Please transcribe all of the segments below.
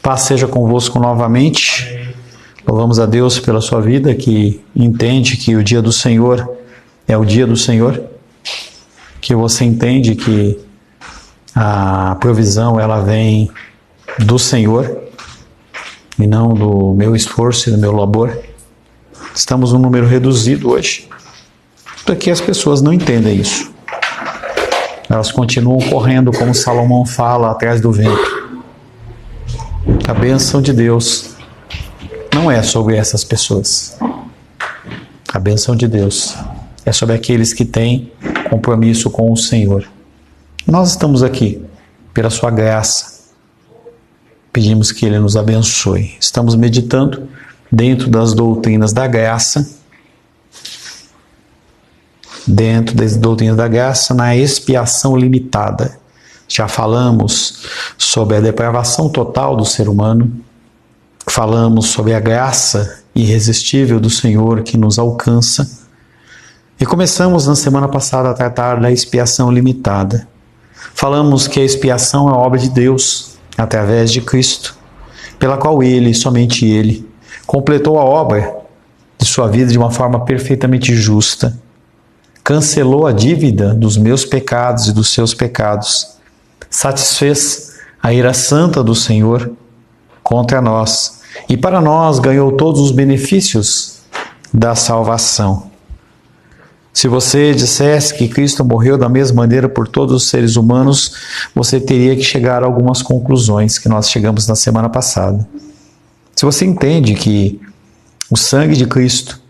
Paz seja convosco novamente. Louvamos a Deus pela sua vida, que entende que o dia do Senhor é o dia do Senhor, que você entende que a provisão ela vem do Senhor e não do meu esforço e do meu labor. Estamos num número reduzido hoje, porque as pessoas não entendem isso. Elas continuam correndo, como Salomão fala, atrás do vento. A bênção de Deus não é sobre essas pessoas. A bênção de Deus é sobre aqueles que têm compromisso com o Senhor. Nós estamos aqui pela sua graça. Pedimos que Ele nos abençoe. Estamos meditando dentro das doutrinas da graça, na expiação limitada. Já falamos sobre a depravação total do ser humano, falamos sobre a graça irresistível do Senhor que nos alcança e começamos na semana passada a tratar da expiação limitada. Falamos que a expiação é obra de Deus através de Cristo, pela qual Ele, somente Ele, completou a obra de sua vida de uma forma perfeitamente justa, cancelou a dívida dos meus pecados e dos seus pecados, satisfez a ira santa do Senhor contra nós e para nós ganhou todos os benefícios da salvação. Se você dissesse que Cristo morreu da mesma maneira por todos os seres humanos, você teria que chegar a algumas conclusões que nós chegamos na semana passada. Se você entende que o sangue de Cristo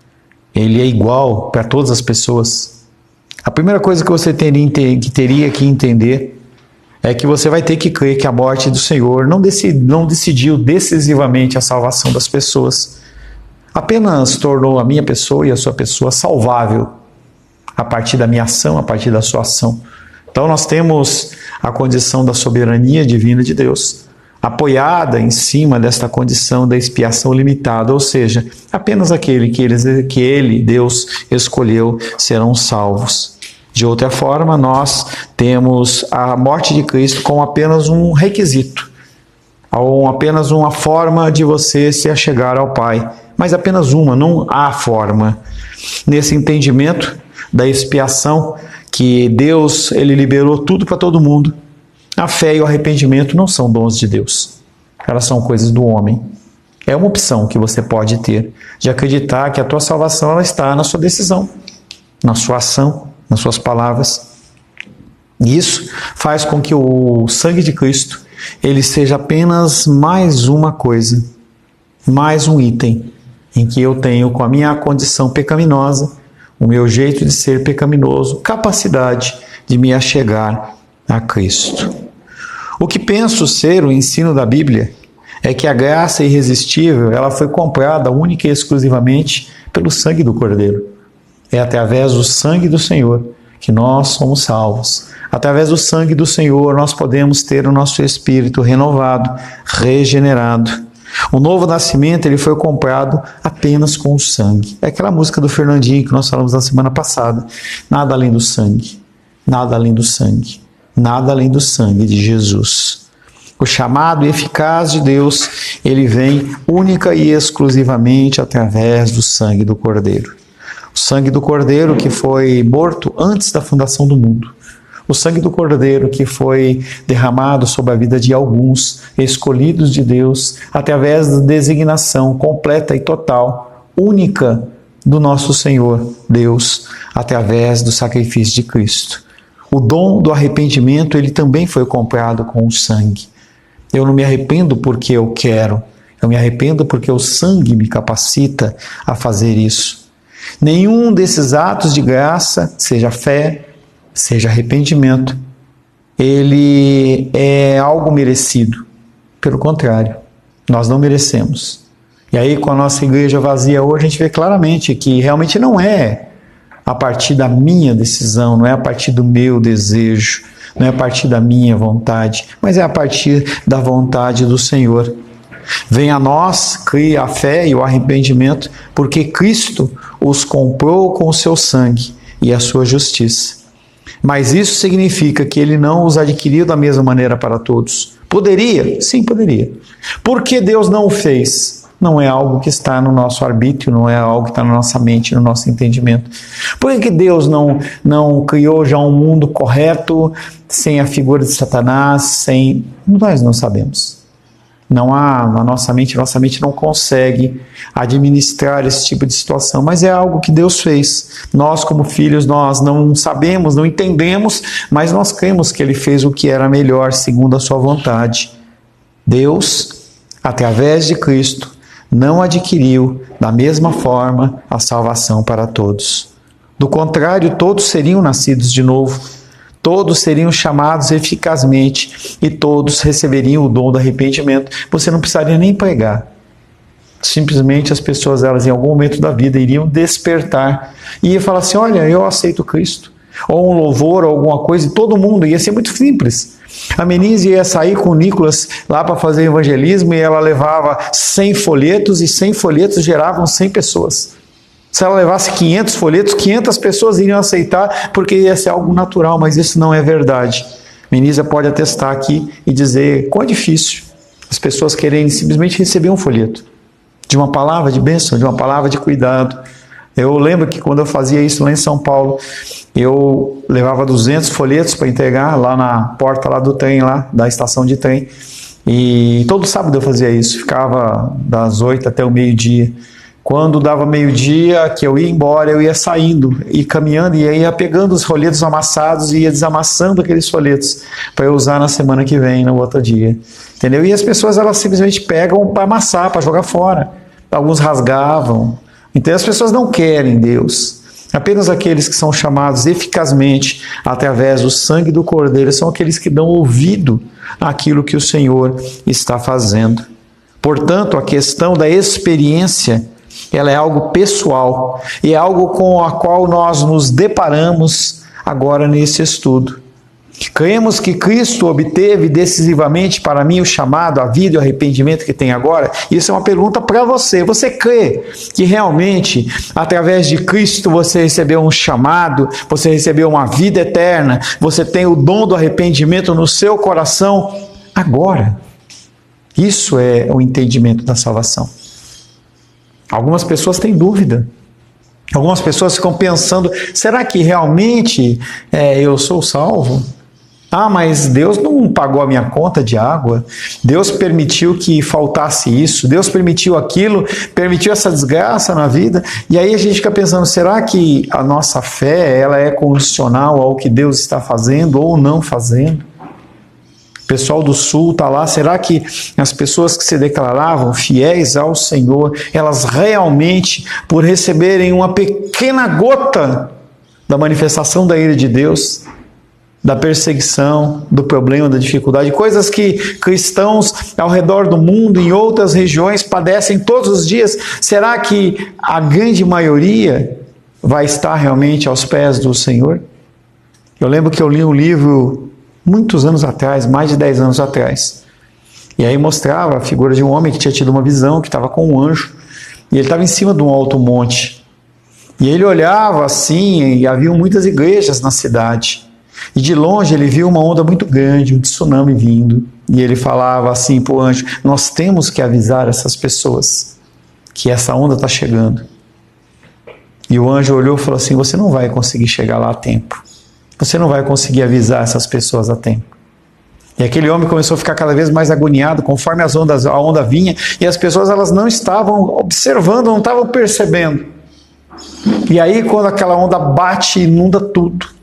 ele é igual para todas as pessoas, a primeira coisa que você teria que entender é que você vai ter que crer que a morte do Senhor não decidiu decisivamente a salvação das pessoas. Apenas tornou a minha pessoa e a sua pessoa salvável a partir da minha ação, a partir da sua ação. Então nós temos a condição da soberania divina de Deus, apoiada em cima desta condição da expiação limitada, ou seja, apenas aquele que Ele, Deus, escolheu serão salvos. De outra forma, nós temos a morte de Cristo como apenas um requisito, apenas uma forma de você se achegar ao Pai, mas apenas uma, não há forma. Nesse entendimento da expiação, que Deus ele liberou tudo para todo mundo, a fé e o arrependimento não são dons de Deus, elas são coisas do homem. É uma opção que você pode ter, de acreditar que a tua salvação ela está na sua decisão, na sua ação, nas suas palavras. Isso faz com que o sangue de Cristo ele seja apenas mais uma coisa, mais um item em que eu tenho, com a minha condição pecaminosa, o meu jeito de ser pecaminoso, capacidade de me achegar a Cristo. O que penso ser o ensino da Bíblia é que a graça irresistível ela foi comprada única e exclusivamente pelo sangue do Cordeiro. É através do sangue do Senhor que nós somos salvos. Através do sangue do Senhor nós podemos ter o nosso espírito renovado, regenerado. O novo nascimento ele foi comprado apenas com o sangue. É aquela música do Fernandinho que nós falamos na semana passada. Nada além do sangue, nada além do sangue, nada além do sangue de Jesus. O chamado eficaz de Deus, ele vem única e exclusivamente através do sangue do Cordeiro. O sangue do Cordeiro que foi morto antes da fundação do mundo. O sangue do Cordeiro que foi derramado sobre a vida de alguns escolhidos de Deus através da designação completa e total, única do nosso Senhor Deus, através do sacrifício de Cristo. O dom do arrependimento, ele também foi comprado com o sangue. Eu não me arrependo porque eu quero, eu me arrependo porque o sangue me capacita a fazer isso. Nenhum desses atos de graça, seja fé, seja arrependimento, ele é algo merecido. Pelo contrário, nós não merecemos. E aí, com a nossa igreja vazia hoje, a gente vê claramente que realmente não é a partir da minha decisão, não é a partir do meu desejo, não é a partir da minha vontade, mas é a partir da vontade do Senhor. Vem a nós, cria a fé e o arrependimento, porque Cristo os comprou com o seu sangue e a sua justiça. Mas isso significa que Ele não os adquiriu da mesma maneira para todos. Poderia? Sim, poderia. Por que Deus não o fez? Não é algo que está no nosso arbítrio, não é algo que está na nossa mente, no nosso entendimento. Por que Deus não criou já um mundo correto, sem a figura de Satanás, sem... Nós não sabemos. Não há na nossa mente não consegue administrar esse tipo de situação, mas é algo que Deus fez. Nós, como filhos, nós não sabemos, não entendemos, mas nós cremos que Ele fez o que era melhor, segundo a sua vontade. Deus, através de Cristo, não adquiriu da mesma forma a salvação para todos. Do contrário, todos seriam nascidos de novo, todos seriam chamados eficazmente e todos receberiam o dom do arrependimento. Você não precisaria nem pregar. Simplesmente as pessoas, elas em algum momento da vida iriam despertar e ia falar assim, olha, eu aceito Cristo. Ou um louvor, ou alguma coisa, e todo mundo, ia ser muito simples. A Menise ia sair com o Nicolas lá para fazer evangelismo e ela levava 100 folhetos e 100 folhetos geravam 100 pessoas. Se ela levasse 500 folhetos, 500 pessoas iriam aceitar porque ia ser algo natural, mas isso não é verdade. Menisa pode atestar aqui e dizer quão é difícil as pessoas querem simplesmente receber um folheto de uma palavra de bênção, de uma palavra de cuidado. Eu lembro que quando eu fazia isso lá em São Paulo, eu levava 200 folhetos para entregar lá na porta lá do trem, lá da estação de trem. E todo sábado eu fazia isso, ficava das 8 até o meio-dia. Quando dava meio-dia, que eu ia embora, eu ia saindo e caminhando e ia pegando os folhetos amassados e ia desamassando aqueles folhetos para eu usar na semana que vem, no outro dia. Entendeu? E as pessoas, elas simplesmente pegam para amassar, para jogar fora. Alguns rasgavam. Então as pessoas não querem Deus. Apenas aqueles que são chamados eficazmente através do sangue do Cordeiro são aqueles que dão ouvido àquilo que o Senhor está fazendo. Portanto, a questão da experiência, ela é algo pessoal e é algo com a qual nós nos deparamos agora nesse estudo. Cremos que Cristo obteve decisivamente para mim o chamado, a vida e o arrependimento que tem agora? Isso é uma pergunta para você. Você crê que realmente, através de Cristo, você recebeu um chamado, você recebeu uma vida eterna, você tem o dom do arrependimento no seu coração agora? Isso é o entendimento da salvação. Algumas pessoas têm dúvida. Algumas pessoas ficam pensando, será que realmente eu sou salvo? Ah, mas Deus não pagou a minha conta de água, Deus permitiu que faltasse isso, Deus permitiu aquilo, permitiu essa desgraça na vida, e aí a gente fica pensando, será que a nossa fé ela é condicional ao que Deus está fazendo ou não fazendo? O pessoal do Sul está lá, será que as pessoas que se declaravam fiéis ao Senhor, elas realmente, por receberem uma pequena gota da manifestação da ira de Deus, da perseguição, do problema, da dificuldade, coisas que cristãos ao redor do mundo, em outras regiões, padecem todos os dias, será que a grande maioria vai estar realmente aos pés do Senhor? Eu lembro que eu li um livro muitos anos atrás, mais de 10 anos atrás, e aí mostrava a figura de um homem que tinha tido uma visão, que estava com um anjo, e ele estava em cima de um alto monte, e ele olhava assim, e havia muitas igrejas na cidade, e de longe ele viu uma onda muito grande, um tsunami vindo, e ele falava assim para o anjo, nós temos que avisar essas pessoas que essa onda está chegando. E o anjo olhou e falou assim, você não vai conseguir chegar lá a tempo, você não vai conseguir avisar essas pessoas a tempo. E aquele homem começou a ficar cada vez mais agoniado, conforme a onda vinha, e as pessoas elas não estavam observando, não estavam percebendo. E aí quando aquela onda bate, inunda tudo.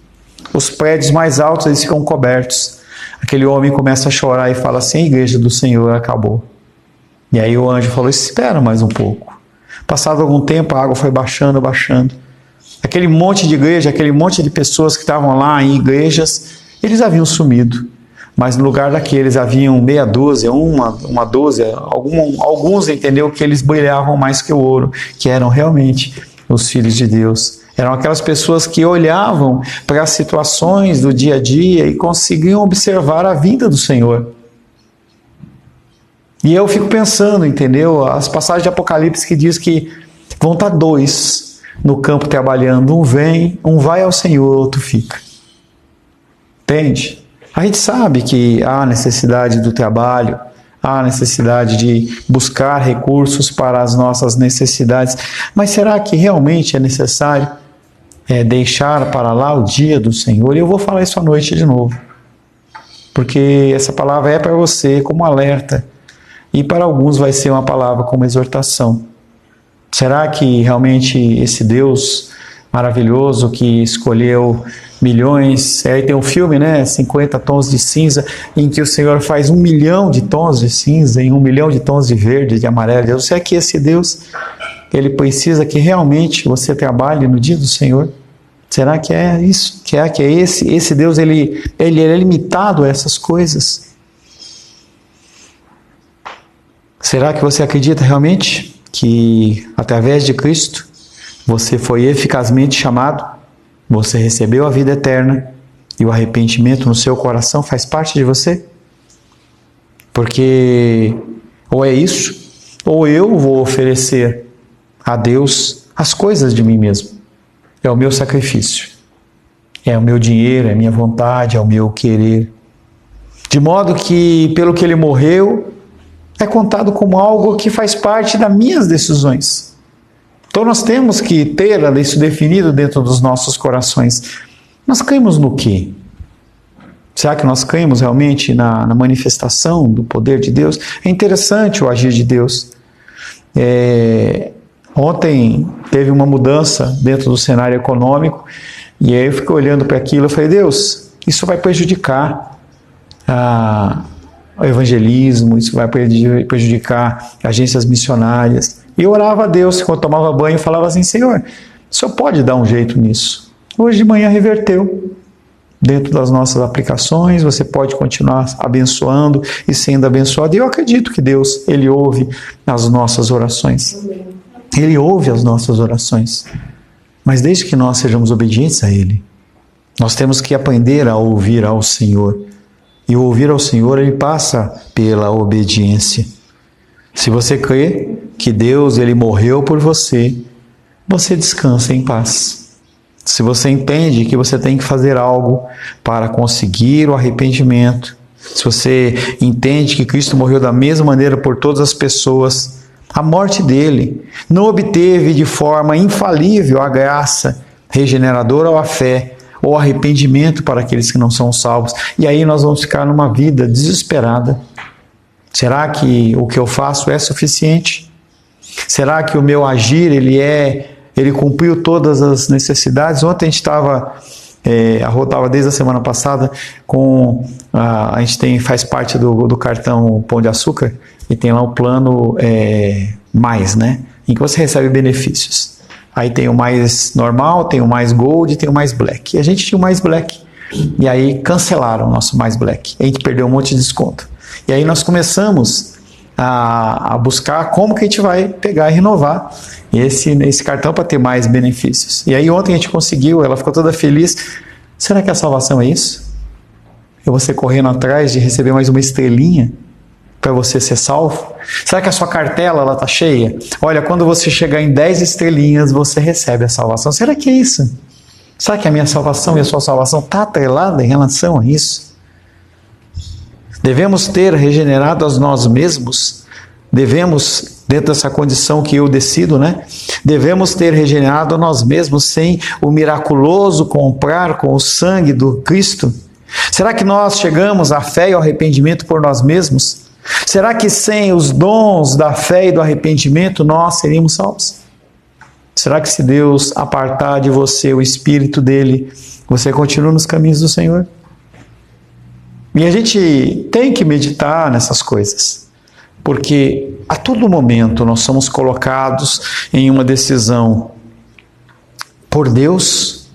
Os prédios mais altos eles ficam cobertos. Aquele homem começa a chorar e fala assim, a igreja do Senhor acabou. E aí o anjo falou, espera mais um pouco. Passado algum tempo a água foi baixando, baixando. Aquele monte de igreja, aquele monte de pessoas que estavam lá em igrejas, eles haviam sumido. Mas no lugar daqueles haviam meia dúzia, uma dúzia, alguns entenderam que eles brilhavam mais que o ouro, que eram realmente os filhos de Deus. Eram aquelas pessoas que olhavam para as situações do dia a dia e conseguiam observar a vida do Senhor. E eu fico pensando, entendeu? As passagens de Apocalipse que diz que vão estar 2 no campo trabalhando. Um vem, um vai ao Senhor, outro fica. Entende? A gente sabe que há necessidade do trabalho, há necessidade de buscar recursos para as nossas necessidades, mas será que realmente é necessário deixar para lá o dia do Senhor? E eu vou falar isso à noite de novo, porque essa palavra é para você como alerta, e para alguns vai ser uma palavra como exortação. Será que realmente esse Deus maravilhoso que escolheu milhões, aí tem um filme, 50 tons de cinza, em que o Senhor faz 1 milhão de tons de cinza e 1 milhão de tons de verde, de amarelo. Será que esse Deus, ele precisa que realmente você trabalhe no dia do Senhor? Será que é isso? Será que é esse Deus, ele é limitado a essas coisas? Será que você acredita realmente que através de Cristo você foi eficazmente chamado, você recebeu a vida eterna e o arrependimento no seu coração faz parte de você? Porque ou é isso, ou eu vou oferecer a Deus as coisas de mim mesmo. É o meu sacrifício, é o meu dinheiro, é a minha vontade, é o meu querer. De modo que, pelo que ele morreu, é contado como algo que faz parte das minhas decisões. Então nós temos que ter isso definido dentro dos nossos corações. Nós cremos no quê? Será que nós cremos realmente na manifestação do poder de Deus? É interessante o agir de Deus. Ontem teve uma mudança dentro do cenário econômico e aí eu fiquei olhando para aquilo e falei, Deus, isso vai prejudicar o evangelismo, isso vai prejudicar agências missionárias. E eu orava a Deus, quando tomava banho, e falava assim, Senhor, o Senhor pode dar um jeito nisso. Hoje de manhã reverteu. Dentro das nossas aplicações, você pode continuar abençoando e sendo abençoado. E eu acredito que Deus, Ele ouve as nossas orações. Ele ouve as nossas orações. Mas desde que nós sejamos obedientes a Ele, nós temos que aprender a ouvir ao Senhor. E o ouvir ao Senhor, ele passa pela obediência. Se você crê que Deus, ele morreu por você, você descansa em paz. Se você entende que você tem que fazer algo para conseguir o arrependimento, se você entende que Cristo morreu da mesma maneira por todas as pessoas, a morte dele não obteve de forma infalível a graça regeneradora ou a fé, ou arrependimento para aqueles que não são salvos. E aí nós vamos ficar numa vida desesperada. Será que o que eu faço é suficiente? Será que o meu agir, ele cumpriu todas as necessidades? Ontem a gente estava, a Rô estava desde a semana passada, a gente faz parte do cartão Pão de Açúcar, e tem lá o plano mais, em que você recebe benefícios. Aí tem o mais normal, tem o mais gold, tem o mais black. E a gente tinha o mais black. E aí cancelaram o nosso mais black. A gente perdeu um monte de desconto. E aí nós começamos a buscar como que a gente vai pegar e renovar esse cartão para ter mais benefícios. E aí ontem a gente conseguiu, ela ficou toda feliz. Será que a salvação é isso? Eu vou ser correndo atrás de receber mais uma estrelinha para você ser salvo? Será que a sua cartela está cheia? Olha, quando você chegar em 10 estrelinhas, você recebe a salvação. Será que é isso? Será que a minha salvação e a sua salvação está atrelada em relação a isso? Devemos ter regenerado a nós mesmos? Devemos, dentro dessa condição que eu decido, devemos ter regenerado a nós mesmos sem o miraculoso comprar com o sangue do Cristo? Será que nós chegamos à fé e ao arrependimento por nós mesmos? Será que sem os dons da fé e do arrependimento nós seríamos salvos? Será que se Deus apartar de você o Espírito dele, você continua nos caminhos do Senhor? E a gente tem que meditar nessas coisas, porque a todo momento nós somos colocados em uma decisão por Deus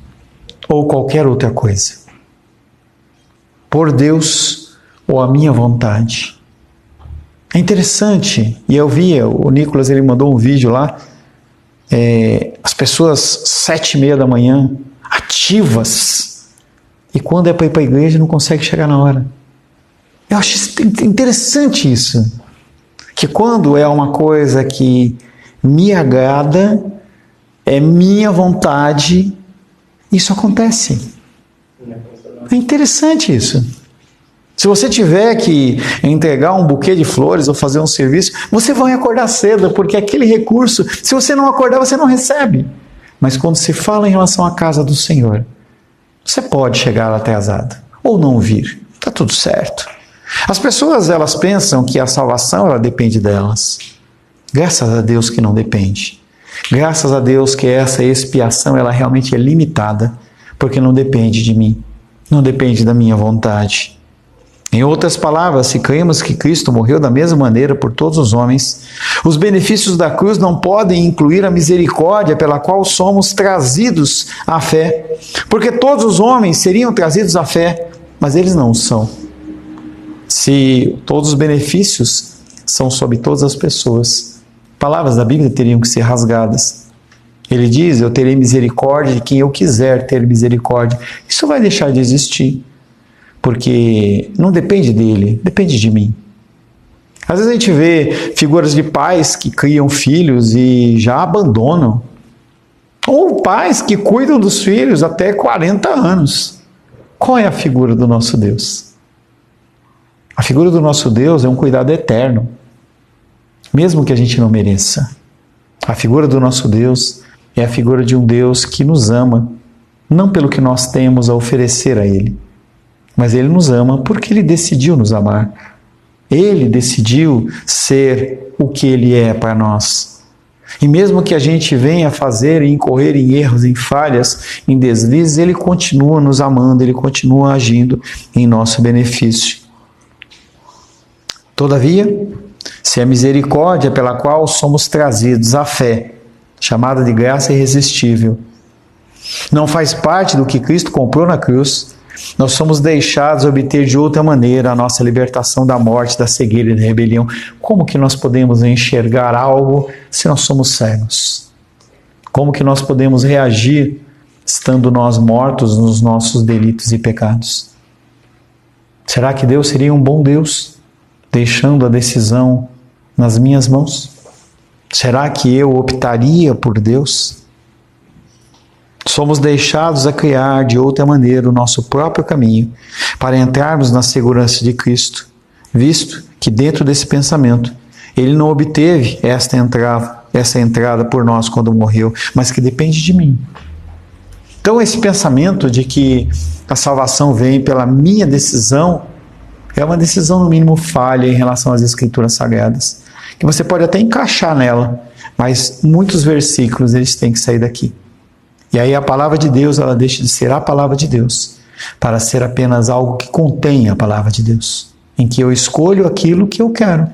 ou qualquer outra coisa. Por Deus ou a minha vontade. É interessante, e eu via, o Nicolas ele mandou um vídeo lá, as pessoas 7h30 da manhã, ativas, e quando é para ir para a igreja não consegue chegar na hora. Eu acho interessante isso, que quando é uma coisa que me agrada, é minha vontade, isso acontece. É interessante isso. Se você tiver que entregar um buquê de flores ou fazer um serviço, você vai acordar cedo, porque aquele recurso, se você não acordar, você não recebe. Mas quando se fala em relação à casa do Senhor, você pode chegar atrasado ou não vir. Está tudo certo. As pessoas, elas pensam que a salvação, ela depende delas. Graças a Deus que não depende. Graças a Deus que essa expiação, ela realmente é limitada, porque não depende de mim, não depende da minha vontade. Em outras palavras, se cremos que Cristo morreu da mesma maneira por todos os homens, os benefícios da cruz não podem incluir a misericórdia pela qual somos trazidos à fé, porque todos os homens seriam trazidos à fé, mas eles não são. Se todos os benefícios são sobre todas as pessoas, palavras da Bíblia teriam que ser rasgadas. Ele diz, eu terei misericórdia de quem eu quiser ter misericórdia. Isso vai deixar de existir. Porque não depende dele, depende de mim. Às vezes a gente vê figuras de pais que criam filhos e já abandonam. Ou pais que cuidam dos filhos até 40 anos. Qual é a figura do nosso Deus? A figura do nosso Deus é um cuidado eterno, mesmo que a gente não mereça. A figura do nosso Deus é a figura de um Deus que nos ama, não pelo que nós temos a oferecer a Ele, mas Ele nos ama porque Ele decidiu nos amar. Ele decidiu ser o que Ele é para nós. E mesmo que a gente venha fazer e incorrer em erros, em falhas, em deslizes, Ele continua nos amando, Ele continua agindo em nosso benefício. Todavia, se a misericórdia pela qual somos trazidos à fé, chamada de graça irresistível, não faz parte do que Cristo comprou na cruz, nós somos deixados obter de outra maneira a nossa libertação da morte, da cegueira e da rebelião. Como que nós podemos enxergar algo se nós somos cegos? Como que nós podemos reagir estando nós mortos nos nossos delitos e pecados? Será que Deus seria um bom Deus, deixando a decisão nas minhas mãos? Será que eu optaria por Deus? Somos deixados a criar de outra maneira o nosso próprio caminho para entrarmos na segurança de Cristo, visto que dentro desse pensamento Ele não obteve essa entrada por nós quando morreu, mas que depende de mim. Então esse pensamento de que a salvação vem pela minha decisão é uma decisão no mínimo falha em relação às Escrituras Sagradas, que você pode até encaixar nela, mas muitos versículos eles têm que sair daqui. E aí a palavra de Deus, ela deixa de ser a palavra de Deus, para ser apenas algo que contém a palavra de Deus, em que eu escolho aquilo que eu quero,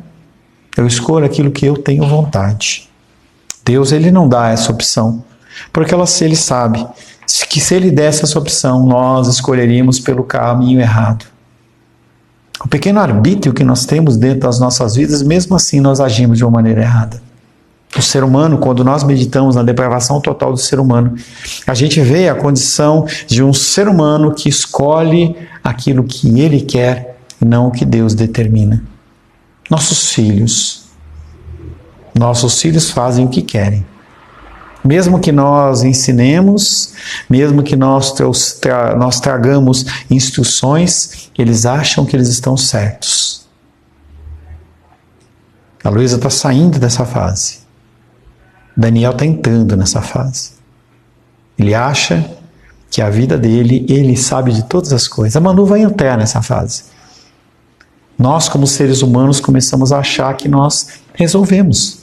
eu escolho aquilo que eu tenho vontade. Deus, ele não dá essa opção, porque ele sabe que se ele desse essa opção, nós escolheríamos pelo caminho errado. O pequeno arbítrio que nós temos dentro das nossas vidas, mesmo assim nós agimos de uma maneira errada. O ser humano, quando nós meditamos na depravação total do ser humano, a gente vê a condição de um ser humano que escolhe aquilo que ele quer e não o que Deus determina. Nossos filhos fazem o que querem. Mesmo que nós ensinemos, mesmo que nós tragamos instruções, eles acham que eles estão certos. A Luísa está saindo dessa fase. Daniel está entrando nessa fase. Ele acha que a vida dele, ele sabe de todas as coisas. A Manu vai entrar nessa fase. Nós, como seres humanos, começamos a achar que nós resolvemos.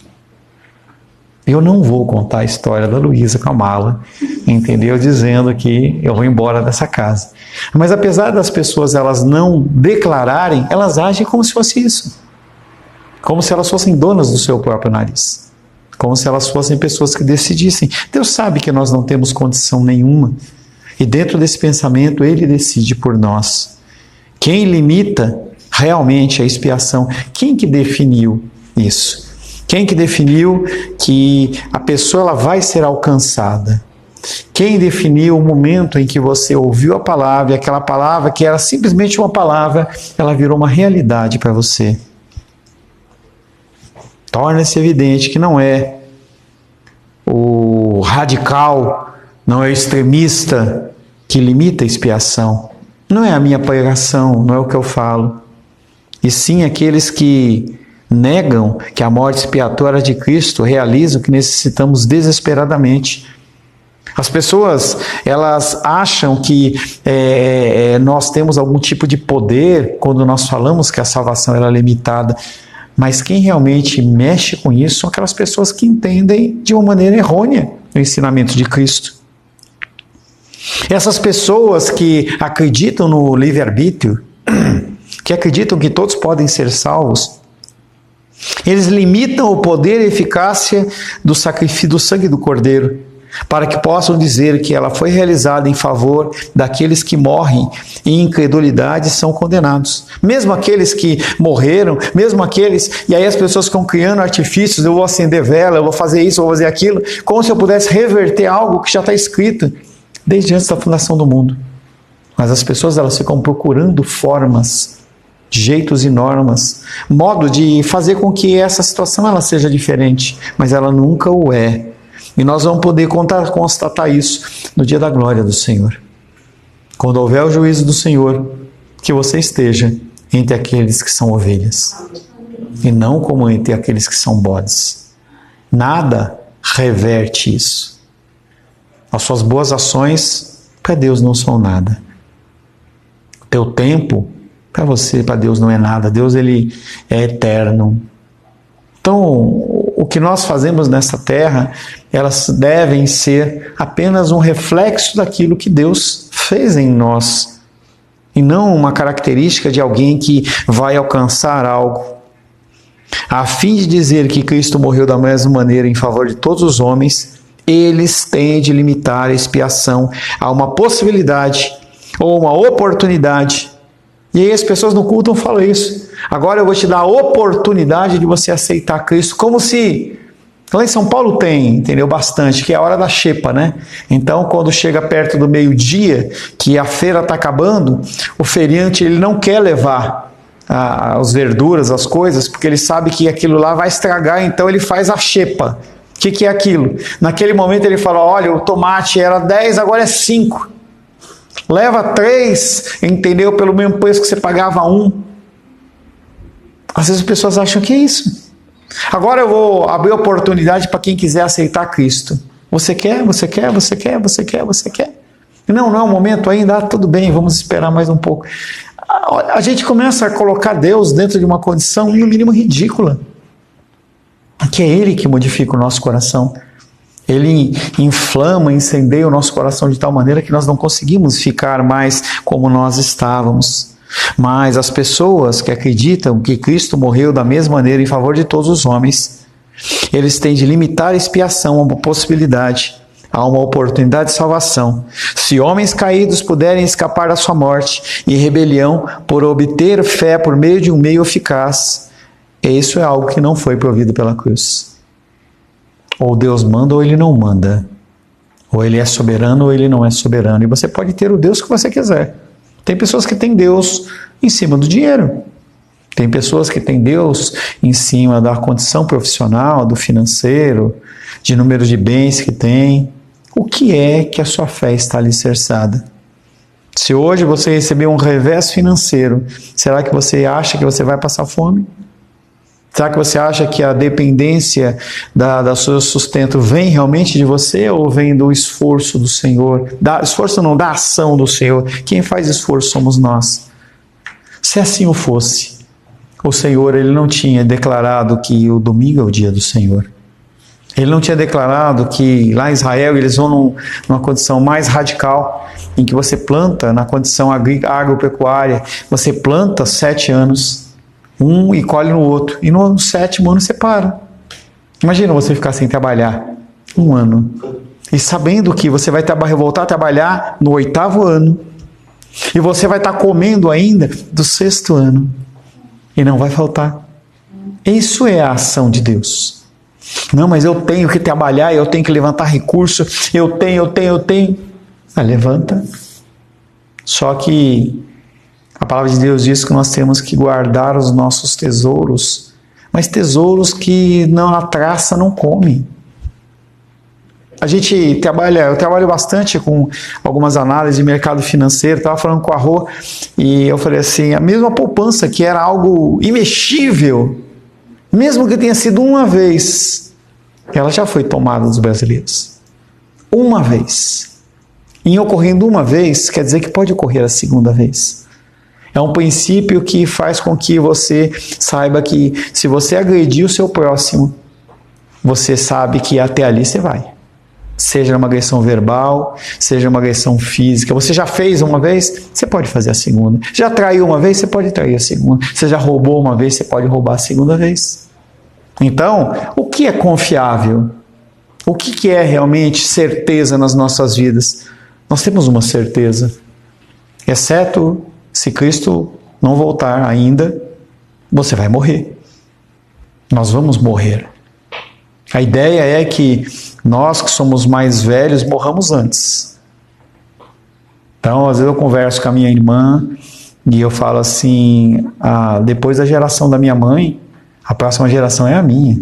Eu não vou contar a história da Luísa com a mala, entendeu? Dizendo que eu vou embora dessa casa. Mas apesar das pessoas elas não declararem, elas agem como se fosse isso. Como se elas fossem donas do seu próprio nariz. Como se elas fossem pessoas que decidissem. Deus sabe que nós não temos condição nenhuma. E dentro desse pensamento, Ele decide por nós. Quem limita realmente a expiação? Quem que definiu isso? Quem que definiu que a pessoa ela vai ser alcançada? Quem definiu o momento em que você ouviu a palavra, e aquela palavra que era simplesmente uma palavra, ela virou uma realidade para você? Torna-se evidente que não é o radical, não é o extremista que limita a expiação. Não é a minha pregação, não é o que eu falo, e sim aqueles que negam que a morte expiatória de Cristo realiza o que necessitamos desesperadamente. As pessoas, elas acham que nós temos algum tipo de poder quando nós falamos que a salvação é limitada, mas quem realmente mexe com isso são aquelas pessoas que entendem de uma maneira errônea o ensinamento de Cristo. Essas pessoas que acreditam no livre-arbítrio, que acreditam que todos podem ser salvos, eles limitam o poder e eficácia do sacrifício do sangue do Cordeiro, para que possam dizer que ela foi realizada em favor daqueles que morrem em incredulidade e são condenados. Mesmo aqueles que morreram, mesmo aqueles... E aí as pessoas ficam criando artifícios, eu vou acender vela, eu vou fazer isso, eu vou fazer aquilo, como se eu pudesse reverter algo que já está escrito desde antes da fundação do mundo. Mas as pessoas, elas ficam procurando formas, jeitos e normas, modo de fazer com que essa situação ela seja diferente, mas ela nunca o é. E nós vamos poder constatar isso no dia da glória do Senhor. Quando houver o juízo do Senhor, que você esteja entre aqueles que são ovelhas, e não como entre aqueles que são bodes. Nada reverte isso. As suas boas ações, para Deus, não são nada. O teu tempo, para você, para Deus, não é nada. Deus, ele é eterno. Então, o que nós fazemos nessa terra, elas devem ser apenas um reflexo daquilo que Deus fez em nós, e não uma característica de alguém que vai alcançar algo. A fim de dizer que Cristo morreu da mesma maneira em favor de todos os homens, eles têm de limitar a expiação a uma possibilidade ou uma oportunidade. E aí as pessoas no culto falam isso. Agora eu vou te dar a oportunidade de você aceitar Cristo, como se... Lá em São Paulo tem, entendeu? Bastante, que é a hora da xepa, né? Então, quando chega perto do meio-dia, que a feira está acabando, o feriante ele não quer levar as verduras, as coisas, porque ele sabe que aquilo lá vai estragar, então ele faz a xepa. O que é aquilo? Naquele momento ele fala, olha, o tomate era 10, agora é 5. Leva 3, entendeu? Pelo mesmo preço que você pagava 1. Às vezes as pessoas acham que é isso. Agora eu vou abrir oportunidade para quem quiser aceitar Cristo. Você quer? Você quer? Você quer? Você quer? Você quer? Não é o momento ainda. Tudo bem, vamos esperar mais um pouco. A gente começa a colocar Deus dentro de uma condição no mínimo ridícula. Que é Ele que modifica o nosso coração. Ele inflama, incendeia o nosso coração de tal maneira que nós não conseguimos ficar mais como nós estávamos. Mas as pessoas que acreditam que Cristo morreu da mesma maneira em favor de todos os homens, eles têm de limitar a expiação a uma possibilidade, a uma oportunidade de salvação. Se homens caídos puderem escapar da sua morte e rebelião por obter fé por meio de um meio eficaz, isso é algo que não foi provido pela cruz. Ou Deus manda ou Ele não manda. Ou Ele é soberano ou Ele não é soberano. E você pode ter o Deus que você quiser. Tem pessoas que têm Deus em cima do dinheiro. Tem pessoas que têm Deus em cima da condição profissional, do financeiro, de número de bens que tem. O que é que a sua fé está alicerçada? Se hoje você receber um revés financeiro, será que você acha que você vai passar fome? Será que você acha que a dependência do seu sustento vem realmente de você ou vem do esforço do Senhor? Esforço não, da ação do Senhor. Quem faz esforço somos nós. Se assim o fosse, o Senhor ele não tinha declarado que o domingo é o dia do Senhor. Ele não tinha declarado que lá em Israel eles vão numa condição mais radical, em que você planta na condição agropecuária, você planta 7 anos, um e colhe no outro, e no 7º ano você para. Imagina você ficar sem trabalhar 1 ano, e sabendo que você vai voltar a trabalhar no 8º ano, e você vai estar comendo ainda do 6º ano, e não vai faltar. Isso é a ação de Deus. Não, mas eu tenho que trabalhar, eu tenho que levantar recurso, eu tenho. Levanta. Só que a palavra de Deus diz que nós temos que guardar os nossos tesouros, mas tesouros que a traça não come. eu trabalho bastante com algumas análises de mercado financeiro, estava falando com a Rô, e eu falei assim, a mesma poupança que era algo imexível, mesmo que tenha sido uma vez, ela já foi tomada dos brasileiros. Uma vez. Em ocorrendo uma vez, quer dizer que pode ocorrer a segunda vez. É um princípio que faz com que você saiba que se você agredir o seu próximo, você sabe que até ali você vai. Seja uma agressão verbal, seja uma agressão física. Você já fez uma vez, você pode fazer a segunda. Já traiu uma vez, você pode trair a segunda. Você já roubou uma vez, você pode roubar a segunda vez. Então, o que é confiável? O que é realmente certeza nas nossas vidas? Nós temos uma certeza. Exceto se Cristo não voltar ainda, você vai morrer. Nós vamos morrer. A ideia é que nós que somos mais velhos morramos antes. Então, às vezes eu converso com a minha irmã e eu falo assim, depois da geração da minha mãe, a próxima geração é a minha.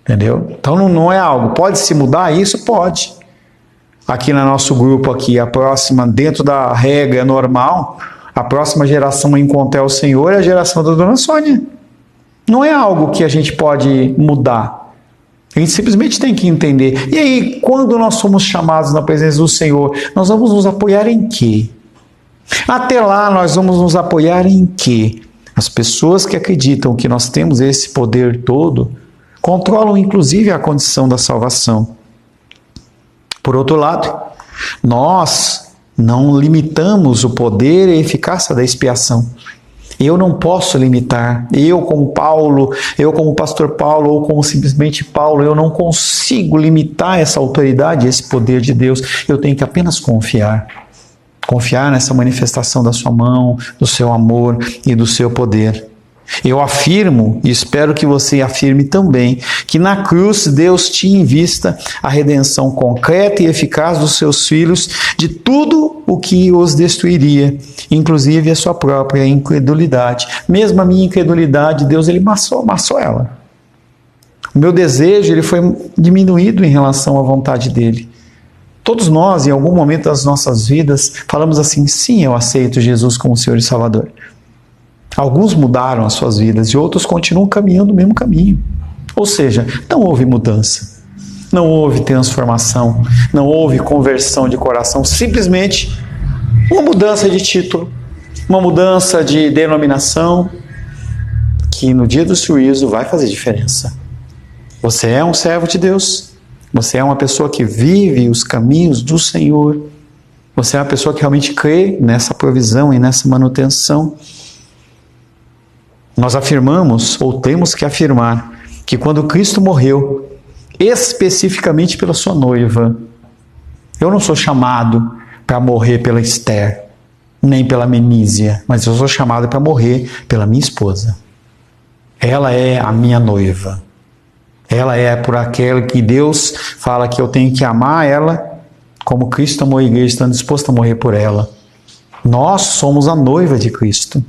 Entendeu? Então não é algo, pode se mudar isso? Pode. Aqui no nosso grupo, aqui, a próxima, dentro da regra normal, a próxima geração a encontrar o Senhor é a geração da Dona Sônia. Não é algo que a gente pode mudar. A gente simplesmente tem que entender. E aí, quando nós somos chamados na presença do Senhor, nós vamos nos apoiar em quê? Até lá, nós vamos nos apoiar em quê? As pessoas que acreditam que nós temos esse poder todo, controlam inclusive a condição da salvação. Por outro lado, nós não limitamos o poder e a eficácia da expiação. Eu não posso limitar. Eu como Paulo, eu como pastor Paulo, ou como simplesmente Paulo, eu não consigo limitar essa autoridade, esse poder de Deus. Eu tenho que apenas confiar. Confiar nessa manifestação da sua mão, do seu amor e do seu poder. Eu afirmo, e espero que você afirme também, que na cruz Deus tinha em vista a redenção concreta e eficaz dos seus filhos de tudo o que os destruiria, inclusive a sua própria incredulidade. Mesmo a minha incredulidade, Deus ele massou ela. O meu desejo ele foi diminuído em relação à vontade dele. Todos nós, em algum momento das nossas vidas, falamos assim, sim, eu aceito Jesus como Senhor e Salvador. Alguns mudaram as suas vidas e outros continuam caminhando o mesmo caminho. Ou seja, não houve mudança, não houve transformação, não houve conversão de coração, simplesmente uma mudança de título, uma mudança de denominação, que no dia do juízo vai fazer diferença. Você é um servo de Deus, você é uma pessoa que vive os caminhos do Senhor, você é uma pessoa que realmente crê nessa provisão e nessa manutenção. Nós afirmamos, ou temos que afirmar, que quando Cristo morreu, especificamente pela sua noiva, eu não sou chamado para morrer pela Esther, nem pela Menísia, mas eu sou chamado para morrer pela minha esposa. Ela é a minha noiva. Ela é por aquela que Deus fala que eu tenho que amar ela, como Cristo amou a igreja, estando disposto a morrer por ela. Nós somos a noiva de Cristo.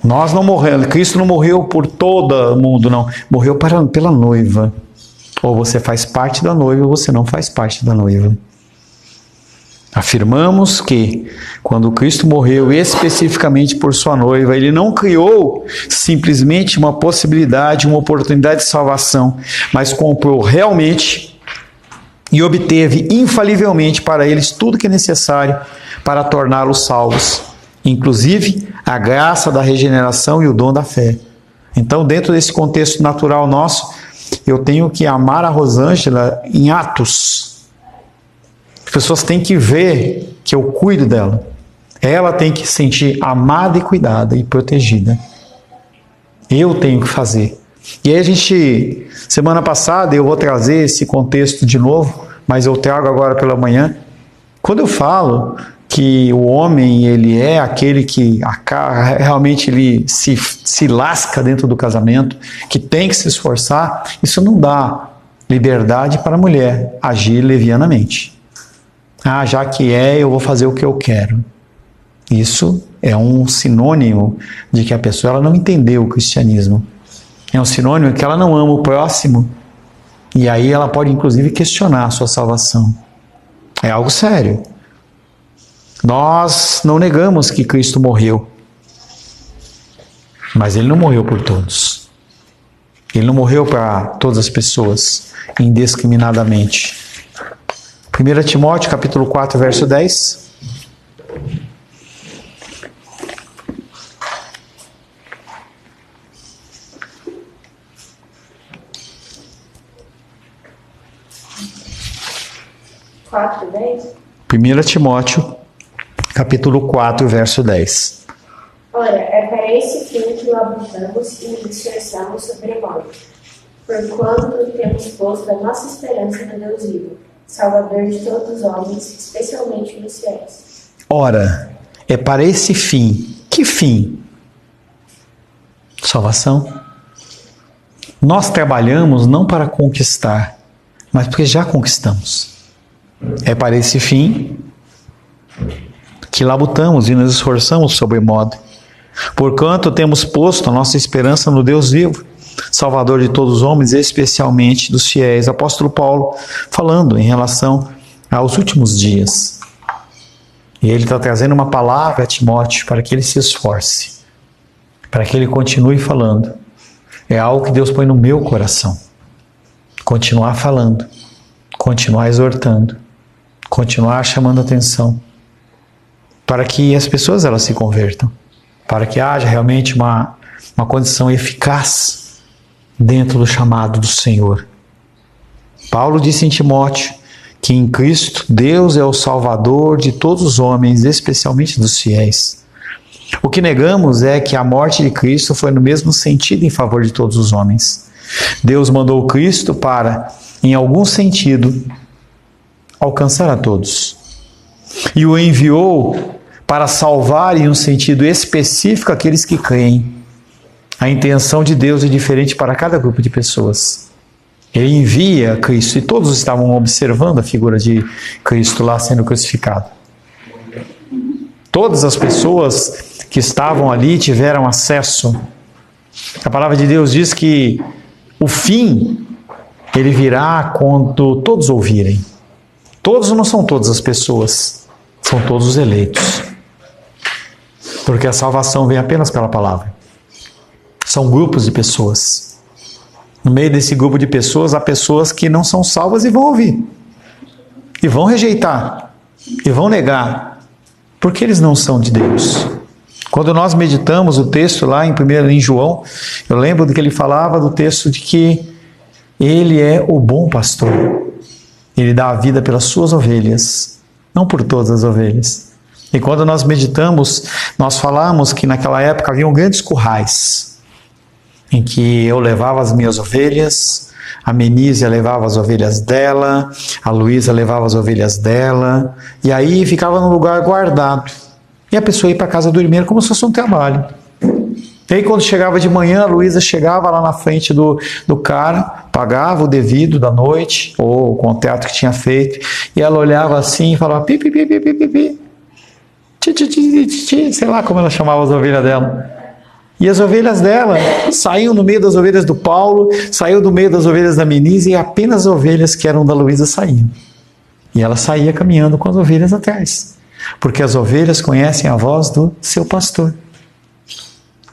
Nós não morremos, Cristo não morreu por todo mundo, não. Morreu pela noiva. Ou você faz parte da noiva, ou você não faz parte da noiva. Afirmamos que, quando Cristo morreu especificamente por sua noiva, Ele não criou simplesmente uma possibilidade, uma oportunidade de salvação, mas comprou realmente e obteve infalivelmente para eles tudo que é necessário para torná-los salvos. Inclusive a graça da regeneração e o dom da fé. Então, dentro desse contexto natural nosso, eu tenho que amar a Rosângela em atos. As pessoas têm que ver que eu cuido dela. Ela tem que se sentir amada e cuidada e protegida. Eu tenho que fazer. E aí semana passada, eu vou trazer esse contexto de novo, mas eu trago agora pela manhã. Quando eu falo que o homem ele é aquele que realmente ele se lasca dentro do casamento, que tem que se esforçar, isso não dá liberdade para a mulher agir levianamente. Já que eu vou fazer o que eu quero. Isso é um sinônimo de que a pessoa ela não entendeu o cristianismo. É um sinônimo de que ela não ama o próximo. E aí ela pode inclusive questionar a sua salvação. É algo sério. Nós não negamos que Cristo morreu. Mas ele não morreu por todos. Ele não morreu para todas as pessoas, indiscriminadamente. 1 Timóteo, capítulo 4, verso 10. Quatro, 10? 1 Timóteo, capítulo 4, verso 10. Ora, é para esse fim que labutamos e nos esforçamos sobremodo, porquanto temos posto a nossa esperança no Deus vivo, Salvador de todos os homens, especialmente dos fiéis. Ora, é para esse fim. Que fim? Salvação. Nós trabalhamos não para conquistar, mas porque já conquistamos. É para esse fim que labutamos e nos esforçamos sobremodo. Porquanto temos posto a nossa esperança no Deus vivo, Salvador de todos os homens, especialmente dos fiéis. Apóstolo Paulo falando em relação aos últimos dias. E ele está trazendo uma palavra a Timóteo para que ele se esforce, para que ele continue falando. É algo que Deus põe no meu coração. Continuar falando, continuar exortando, continuar chamando atenção, para que as pessoas elas se convertam, para que haja realmente uma condição eficaz dentro do chamado do Senhor. Paulo disse em Timóteo que em Cristo Deus é o Salvador de todos os homens, especialmente dos fiéis. O que negamos é que a morte de Cristo foi no mesmo sentido em favor de todos os homens. Deus mandou Cristo para, em algum sentido, alcançar a todos. E o enviou para salvar em um sentido específico aqueles que creem. A intenção de Deus é diferente para cada grupo de pessoas. Ele envia Cristo e todos estavam observando a figura de Cristo lá sendo crucificado. Todas as pessoas que estavam ali tiveram acesso. A palavra de Deus diz que o fim, ele virá quando todos ouvirem. Todos não são todas as pessoas, são todos os eleitos. Porque a salvação vem apenas pela palavra. São grupos de pessoas. No meio desse grupo de pessoas, há pessoas que não são salvas e vão ouvir. E vão rejeitar. E vão negar. Porque eles não são de Deus. Quando nós meditamos o texto lá em João, eu lembro que ele falava do texto de que ele é o bom pastor. Ele dá a vida pelas suas ovelhas, não por todas as ovelhas. E quando nós meditamos, nós falamos que naquela época haviam grandes currais, em que eu levava as minhas ovelhas, a Menísia levava as ovelhas dela, a Luísa levava as ovelhas dela, e aí ficava num lugar guardado. E a pessoa ia para casa dormir como se fosse um trabalho. E aí quando chegava de manhã, a Luísa chegava lá na frente do cara, pagava o devido da noite, ou o contrato que tinha feito, e ela olhava assim e falava pi, pi, pi, pi, pi, pi, pi. Sei lá como ela chamava as ovelhas dela. E as ovelhas dela saíam no meio das ovelhas do Paulo, saíam do meio das ovelhas da Menísia, e apenas as ovelhas que eram da Luísa saíam. E ela saía caminhando com as ovelhas atrás, porque as ovelhas conhecem a voz do seu pastor.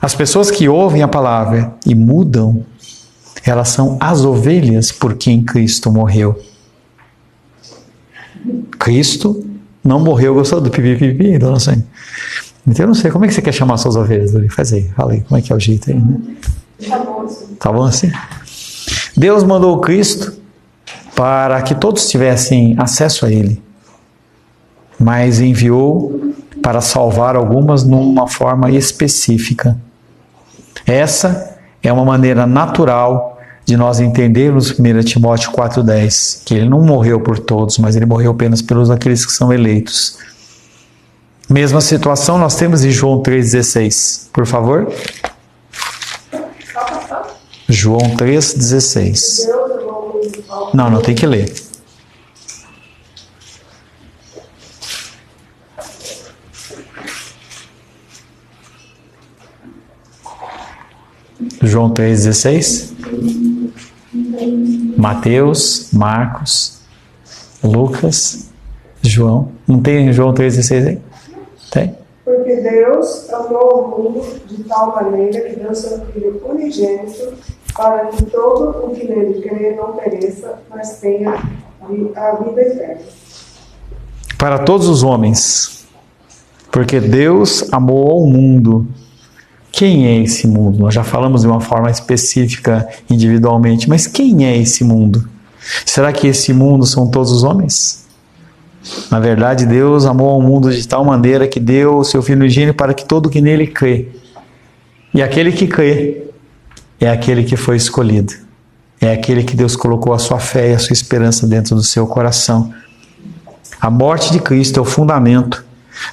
As pessoas que ouvem a palavra e mudam, elas são as ovelhas por quem Cristo morreu. Cristo não morreu, gostou do pipi, dona Sônia? Então eu não sei, como é que você quer chamar suas ovelhas? Faz aí, fala aí, como é que é o jeito aí, né? Tá bom assim. Tá bom assim? Deus mandou Cristo para que todos tivessem acesso a Ele, mas enviou para salvar algumas numa forma específica. Essa é uma maneira natural de nós entendermos 1 Timóteo 4,10, que ele não morreu por todos, mas ele morreu apenas pelos aqueles que são eleitos. Mesma situação nós temos em João 3,16. Por favor. João 3,16. Não, tem que ler. João 3,16. Mateus, Marcos, Lucas, João. Não tem João 3,16 aí? Tem? Porque Deus amou o mundo de tal maneira que deu seu Filho unigênito para que todo o que nele crê não pereça, mas tenha a vida eterna. Para todos os homens. Porque Deus amou o mundo. Quem é esse mundo? Nós já falamos de uma forma específica individualmente, mas quem é esse mundo? Será que esse mundo são todos os homens? Na verdade, Deus amou o mundo de tal maneira que deu o seu Filho unigênito para que todo que nele crê. E aquele que crê é aquele que foi escolhido. É aquele que Deus colocou a sua fé e a sua esperança dentro do seu coração. A morte de Cristo é o fundamento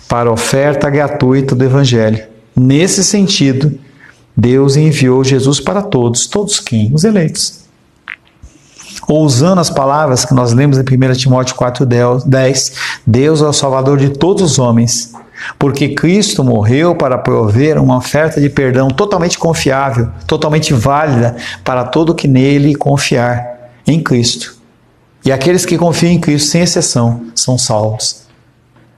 para a oferta gratuita do Evangelho. Nesse sentido, Deus enviou Jesus para todos. Todos quem? Os eleitos. Ou usando as palavras que nós lemos em 1 Timóteo 4,10, Deus é o Salvador de todos os homens, porque Cristo morreu para prover uma oferta de perdão totalmente confiável, totalmente válida para todo que nele confiar em Cristo. E aqueles que confiam em Cristo, sem exceção, são salvos.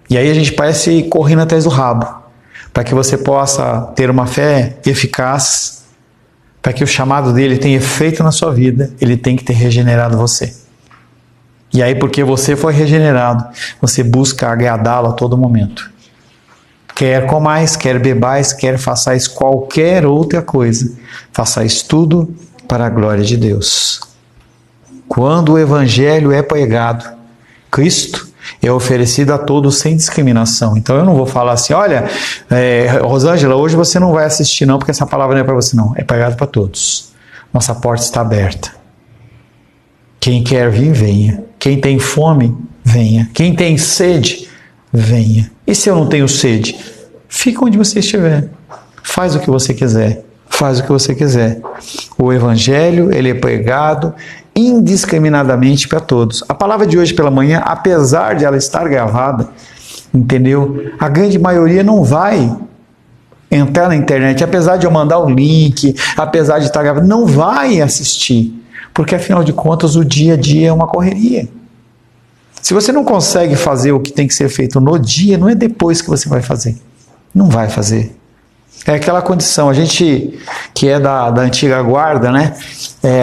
E aí a gente parece correndo atrás do rabo, para que você possa ter uma fé eficaz, para que o chamado dele tenha efeito na sua vida, ele tem que ter regenerado você. E aí, porque você foi regenerado, você busca agradá-lo a todo momento. Quer comais, quer bebais, quer façais qualquer outra coisa, façais tudo para a glória de Deus. Quando o Evangelho é pregado, Cristo é oferecido a todos sem discriminação. Então eu não vou falar assim, olha, Rosângela, hoje você não vai assistir não, porque essa palavra não é para você não, é pregado para todos. Nossa porta está aberta. Quem quer vir, venha. Quem tem fome, venha. Quem tem sede, venha. E se eu não tenho sede? Fica onde você estiver. Faz o que você quiser. Faz o que você quiser. O Evangelho, ele é pregado indiscriminadamente para todos. A palavra de hoje pela manhã, apesar de ela estar gravada, entendeu? A grande maioria não vai entrar na internet, apesar de eu mandar o link, apesar de estar gravado, não vai assistir, porque afinal de contas o dia a dia é uma correria. Se você não consegue fazer o que tem que ser feito no dia, não é depois que você vai fazer. Não vai fazer. É aquela condição, a gente que é da antiga guarda, né?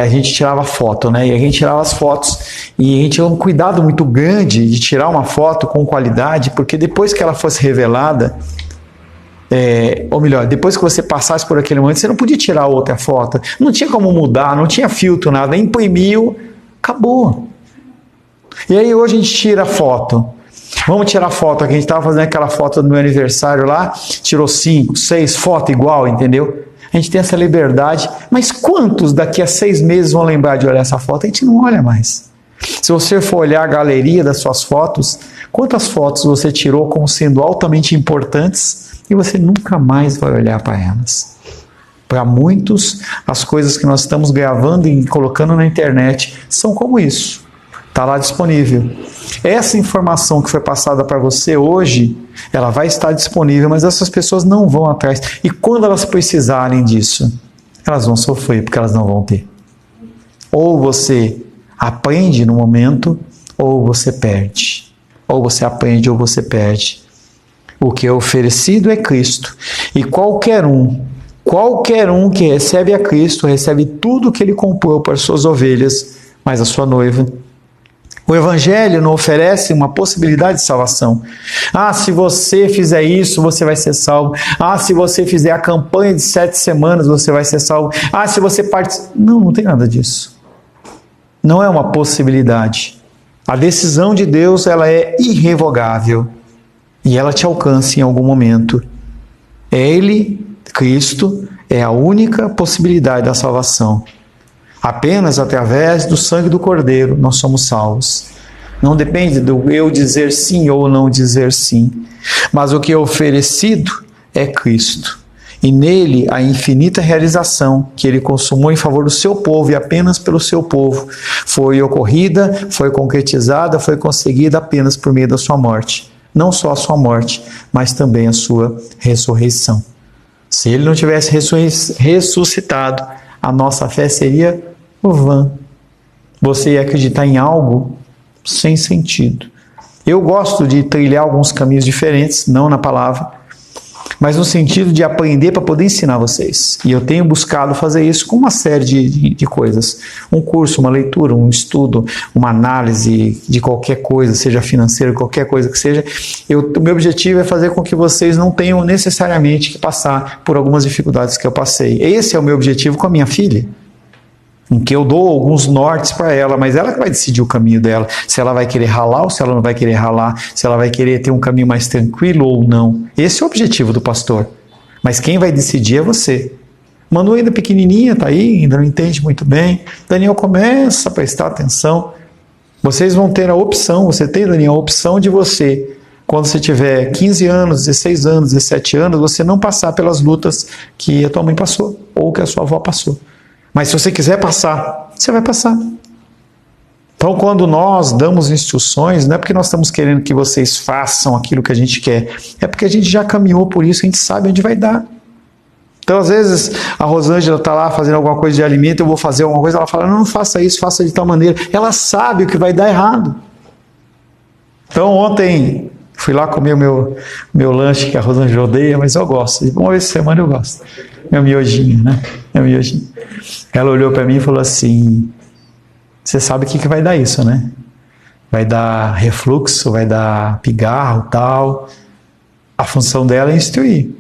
A gente tirava foto, né? E a gente tirava as fotos e a gente tinha um cuidado muito grande de tirar uma foto com qualidade, porque depois que ela fosse revelada, ou melhor, depois que você passasse por aquele momento, você não podia tirar outra foto, não tinha como mudar, não tinha filtro, nada, imprimiu, acabou. E aí hoje a gente tira a foto. Vamos tirar foto aqui, a gente estava fazendo aquela foto do meu aniversário lá, tirou 5, 6 fotos igual, entendeu? A gente tem essa liberdade, mas quantos daqui a 6 meses vão lembrar de olhar essa foto? A gente não olha mais. Se você for olhar a galeria das suas fotos, quantas fotos você tirou como sendo altamente importantes e você nunca mais vai olhar para elas? Para muitos, as coisas que nós estamos gravando e colocando na internet são como isso. Está lá disponível. Essa informação que foi passada para você hoje, ela vai estar disponível, mas essas pessoas não vão atrás. E quando elas precisarem disso, elas vão sofrer, porque elas não vão ter. Ou você aprende no momento, ou você perde. Ou você aprende, ou você perde. O que é oferecido é Cristo. E qualquer um que recebe a Cristo, recebe tudo que ele comprou para as suas ovelhas, mas a sua noiva. O Evangelho não oferece uma possibilidade de salvação. Ah, se você fizer isso, você vai ser salvo. Ah, se você fizer a campanha de 7 semanas, você vai ser salvo. Ah, se você participa... Não tem nada disso. Não é uma possibilidade. A decisão de Deus, ela é irrevogável. E ela te alcança em algum momento. Ele, Cristo, é a única possibilidade da salvação. Apenas através do sangue do Cordeiro nós somos salvos. Não depende do eu dizer sim ou não dizer sim. Mas o que é oferecido é Cristo. E nele a infinita realização que ele consumou em favor do seu povo e apenas pelo seu povo foi ocorrida, foi concretizada, foi conseguida apenas por meio da sua morte. Não só a sua morte, mas também a sua ressurreição. Se ele não tivesse ressuscitado, a nossa fé seria vã. você ia acreditar em algo sem sentido. Eu gosto de trilhar alguns caminhos diferentes, não na palavra, mas no sentido de aprender para poder ensinar vocês. E eu tenho buscado fazer isso com uma série de coisas. Um curso, uma leitura, um estudo, uma análise de qualquer coisa, seja financeira, qualquer coisa que seja. O meu objetivo é fazer com que vocês não tenham necessariamente que passar por algumas dificuldades que eu passei. Esse é o meu objetivo com a minha filha, em que eu dou alguns nortes para ela, mas ela que vai decidir o caminho dela, se ela vai querer ralar ou se ela não vai querer ralar, se ela vai querer ter um caminho mais tranquilo ou não. Esse é o objetivo do pastor. Mas quem vai decidir é você. Manu ainda pequenininha, está aí, ainda não entende muito bem. Daniel começa a prestar atenção. Vocês vão ter a opção, você tem, Daniel, a opção de você, quando você tiver 15 anos, 16 anos, 17 anos, você não passar pelas lutas que a tua mãe passou ou que a sua avó passou. Mas se você quiser passar, você vai passar. Então, quando nós damos instruções, não é porque nós estamos querendo que vocês façam aquilo que a gente quer, é porque a gente já caminhou por isso, a gente sabe onde vai dar. Então, às vezes, a Rosângela está lá fazendo alguma coisa de alimento, eu vou fazer alguma coisa, ela fala, não faça isso, faça de tal maneira. Ela sabe o que vai dar errado. Então, ontem, fui lá comer o meu lanche, que a Rosângela odeia, mas eu gosto. Uma vez por semana eu gosto. Meu miojinho, né? Meu miojinho. Ela olhou para mim e falou assim, você sabe o que vai dar isso, né? Vai dar refluxo, vai dar pigarro, tal. A função dela é instruir.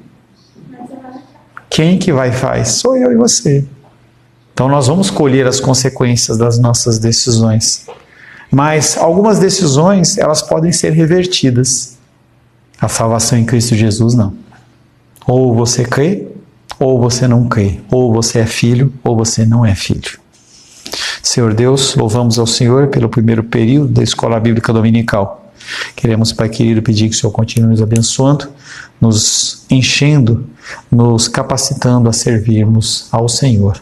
Quem que vai faz? Sou eu e você. Então nós vamos colher as consequências das nossas decisões. Mas algumas decisões, elas podem ser revertidas. A salvação em Cristo Jesus, não. Ou você crê, ou você não crê. Ou você é filho, ou você não é filho. Senhor Deus, louvamos ao Senhor pelo primeiro período da Escola Bíblica Dominical. Queremos, Pai querido, pedir que o Senhor continue nos abençoando, nos enchendo, nos capacitando a servirmos ao Senhor.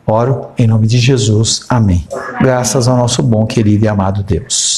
Oro em nome de Jesus. Amém. Graças ao nosso bom, querido e amado Deus.